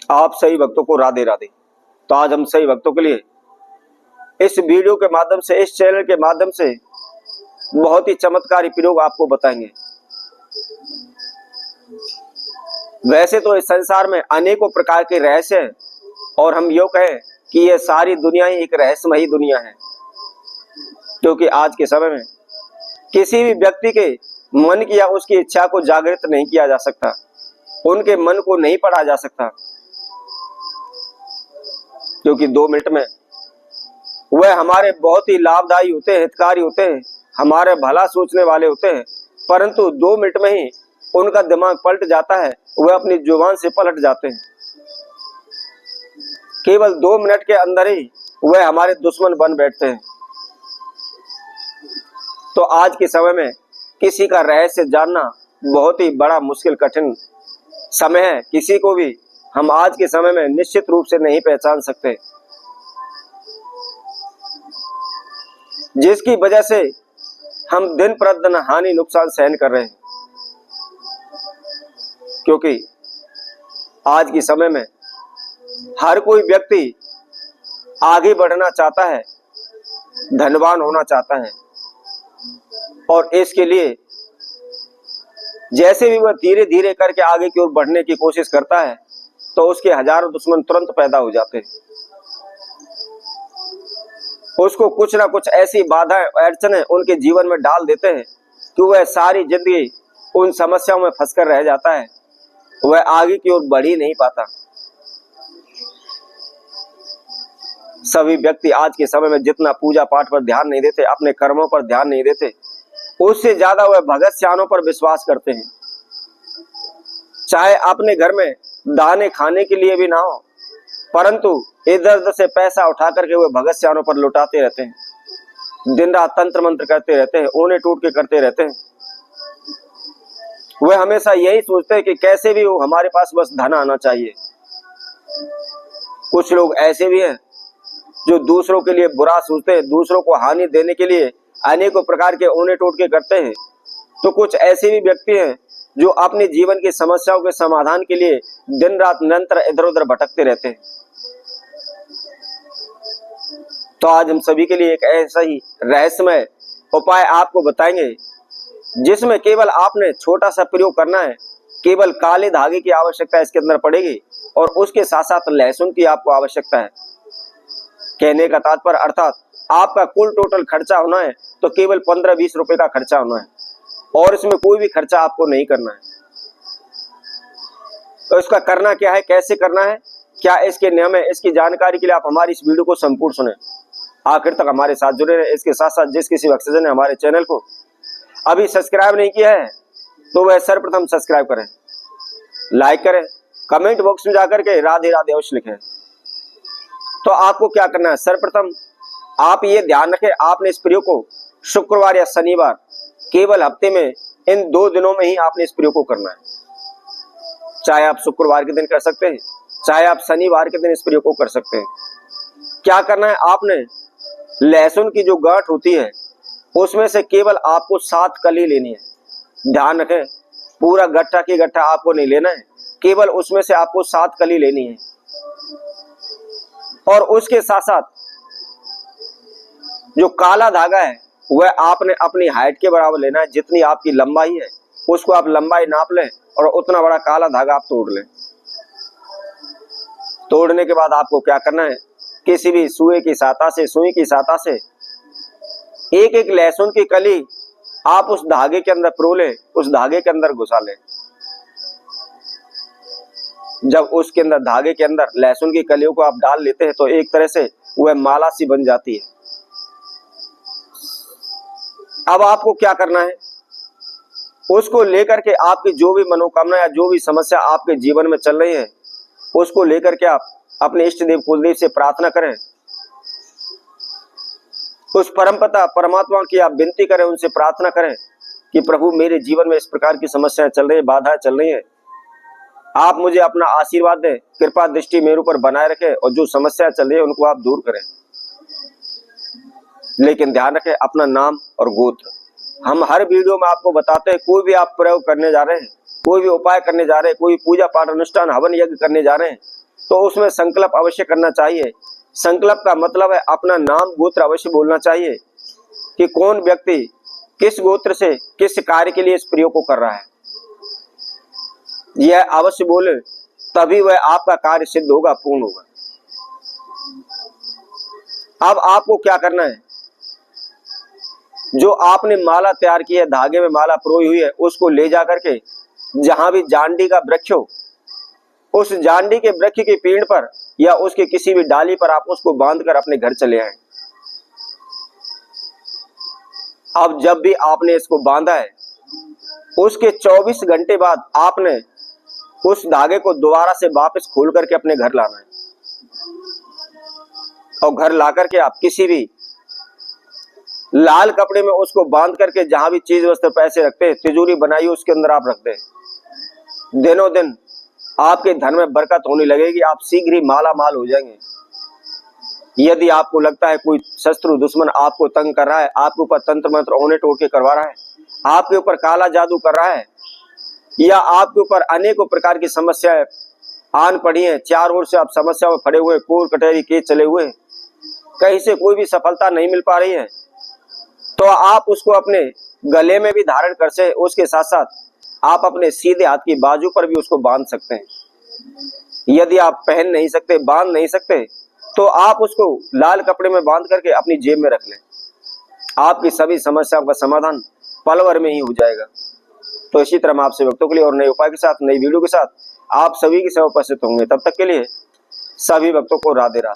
आप सही भक्तों को राधे राधे। तो आज हम सही भक्तों के लिए इस वीडियो के माध्यम से, इस चैनल के माध्यम से बहुत ही चमत्कारी प्रयोग आपको बताएंगे। वैसे तो इस संसार में अनेकों प्रकार के रहस्य हैं और हम यूं कहें कि यह सारी दुनिया ही एक रहस्यमयी दुनिया है, क्योंकि आज के समय में किसी भी व्यक्ति के मन की या उसकी इच्छा को जागृत नहीं किया जा सकता, उनके मन को नहीं पढ़ा जा सकता, क्योंकि 2 मिनट में वह हमारे बहुत ही लाभदायी होते हैं, हितकारी होते हैं, हमारे भला सोचने वाले होते हैं, परंतु 2 मिनट में ही उनका दिमाग पलट जाता है, वह अपनी जुबान से पलट जाते हैं। केवल 2 मिनट के अंदर ही वह हमारे दुश्मन बन बैठते हैं। तो आज के समय में किसी का रहस्य जानना बहुत ही बड़ा मुश्किल कठिन समय है। किसी को भी हम आज के समय में निश्चित रूप से नहीं पहचान सकते, जिसकी वजह से हम दिन प्रतिदिन हानि नुकसान सहन कर रहे हैं। क्योंकि आज के समय में हर कोई व्यक्ति आगे बढ़ना चाहता है, धनवान होना चाहता है, और इसके लिए जैसे भी वह धीरे धीरे करके आगे की ओर बढ़ने की कोशिश करता है तो उसके हजारों दुश्मन तुरंत पैदा हो जाते हैं। उसको कुछ ना कुछ ऐसी बाधाएं, अड़चनें उनके जीवन में डाल देते हैं कि वह सारी जिंदगी उन समस्याओं में फंसकर रह जाता है, वह आगे की ओर बढ़ ही नहीं पाता। सभी व्यक्ति आज के समय में जितना पूजा पाठ पर ध्यान नहीं देते, अपने कर्मों पर ध्यान नहीं देते, उससे ज्यादा वह भगत सियानों पर विश्वास करते हैं। चाहे अपने घर में दाने खाने के लिए भी ना हो, परंतु इधर उधर से पैसा उठा करके वह भगत सियानों पर लुटाते रहते हैं, दिन रात तंत्र मंत्र करते रहते हैं, ऊने टूट के करते रहते हैं। वह हमेशा यही सोचते हैं कि कैसे भी हो हमारे पास बस धन आना चाहिए। कुछ लोग ऐसे भी हैं जो दूसरों के लिए बुरा सोचते हैं, दूसरों को हानि देने के लिए अनेकों प्रकार के ऊने टूट के करते हैं। तो कुछ ऐसे भी व्यक्ति हैं जो अपने जीवन की समस्याओं के समाधान के लिए दिन रात निरंतर इधर उधर भटकते रहते हैं। तो आज हम सभी के लिए एक ऐसा ही रहस्यमय उपाय आपको बताएंगे, जिसमें केवल आपने छोटा सा प्रयोग करना है। केवल काले धागे की आवश्यकता इसके अंदर पड़ेगी और उसके साथ साथ लहसुन की आपको आवश्यकता है। कहने का तात्पर्य अर्थात आपका कुल टोटल खर्चा होना है तो केवल 15-20 रुपए का खर्चा होना है, और इसमें कोई भी खर्चा आपको नहीं करना है। तो इसका करना क्या है, कैसे करना है, क्या इसके नियम है, इसकी जानकारी के लिए आप हमारी इस वीडियो को संपूर्ण सुने, आखिर तक हमारे साथ जुड़े रहे। इसके साथ साथ जिस किसी भक्तजन ने हमारे चैनल को अभी सब्सक्राइब नहीं किया है तो वह सर्वप्रथम सब्सक्राइब करें, लाइक करें, कमेंट बॉक्स में जाकर के राधे राधे अवश्य लिखें। तो आपको क्या करना है, सर्वप्रथम आप ये ध्यान रखें, आपने इस प्रयोग को शुक्रवार या शनिवार, केवल हफ्ते में इन 2 दिनों में ही आपने इस प्रयोग को करना है। चाहे आप शुक्रवार के दिन कर सकते हैं, चाहे आप शनिवार के दिन इस प्रयोग को कर सकते हैं। क्या करना है, आपने लहसुन की जो गांठ होती है उसमें से केवल आपको 7 कली लेनी है। ध्यान रखें, पूरा गट्ठा की गट्ठा आपको नहीं लेना है, केवल उसमें से आपको 7 कली लेनी है। और उसके साथ साथ जो काला धागा है वह आपने अपनी हाइट के बराबर लेना है। जितनी आपकी लंबाई है उसको आप लंबाई नाप लें और उतना बड़ा काला धागा आप तोड़ लें। तोड़ने के बाद आपको क्या करना है, किसी भी सुई की सहायता से एक एक लहसुन की कली आप उस धागे के अंदर प्रो लें, उस धागे के अंदर घुसा लें। जब उसके अंदर धागे के अंदर लहसुन की कलियों को आप डाल लेते हैं तो एक तरह से वह माला सी बन जाती है। अब आपको क्या करना है, उसको लेकर के आपकी जो भी मनोकामना या जो भी समस्या आपके जीवन में चल रही है उसको लेकर के आप अपने इष्ट देव कुलदेव से प्रार्थना करें। उस परमपिता परमात्मा की आप विनती करें, उनसे प्रार्थना करें कि प्रभु मेरे जीवन में इस प्रकार की समस्याएं चल रही है, बाधाएं चल रही है, आप मुझे अपना आशीर्वाद दें, कृपा दृष्टि मेरे ऊपर बनाए रखें और जो समस्या चल रही है उनको आप दूर करें। लेकिन ध्यान रखें अपना नाम और गोत्र। हम हर वीडियो में आपको बताते हैं, कोई भी आप प्रयोग करने जा रहे हैं, कोई भी उपाय करने जा रहे हैं, कोई पूजा पाठ अनुष्ठान हवन यज्ञ करने जा रहे हैं, तो उसमें संकल्प अवश्य करना चाहिए। संकल्प का मतलब है अपना नाम गोत्र अवश्य बोलना चाहिए कि कौन व्यक्ति किस गोत्र से किस कार्य के लिए इस प्रयोग को कर रहा है, यह अवश्य बोले, तभी वह आपका कार्य सिद्ध होगा, पूर्ण होगा। अब आपको क्या करना है, जो आपने माला तैयार की है, धागे में माला परोई हुई है, उसको ले जाकर के जहां भी जांडी का वृक्ष हो, उस जांडी के वृक्ष की पेड़ पर या उसके किसी भी डाली पर आप उसको बांधकर अपने घर चले आए। अब जब भी आपने इसको बांधा है, उसके 24 घंटे बाद आपने उस धागे को दोबारा से वापस खोल करके अपने घर लाना है, और घर ला करके आप किसी भी लाल कपड़े में उसको बांध करके जहां भी चीज वस्त्र पैसे रखते हैं, तिजोरी बनाइए, उसके अंदर आप रख दें। दिनों दिन आपके धन में बरकत होने लगेगी, आप शीघ्र ही माला माल हो जाएंगे। यदि आपको लगता है कोई शत्रु दुश्मन आपको तंग कर रहा है, आपके ऊपर तंत्र मंत्र ओने टोट के करवा रहा है, आपके ऊपर काला जादू कर रहा है, या आपके ऊपर अनेकों प्रकार की समस्याएं आन पड़ी हैं, चारों ओर से आप समस्या में पड़े हुए, कोर्ट कचहरी केस चले हुए, कहीं से कोई भी सफलता नहीं मिल पा रही है, तो आप उसको अपने गले में भी धारण कर से, उसके साथ साथ आप अपने सीधे हाथ की बाजू पर भी उसको बांध सकते हैं। यदि आप पहन नहीं सकते, बांध नहीं सकते, तो आप उसको लाल कपड़े में बांध करके अपनी जेब में रख लें। आपकी सभी समस्याओं का समाधान पल भर में ही हो जाएगा। तो इसी तरह हम आपसे भक्तों के लिए और नए उपाय के साथ, नई वीडियो के साथ आप सभी की सेवा उपस्थित होंगे। तब तक के लिए सभी भक्तों को राधे राधे।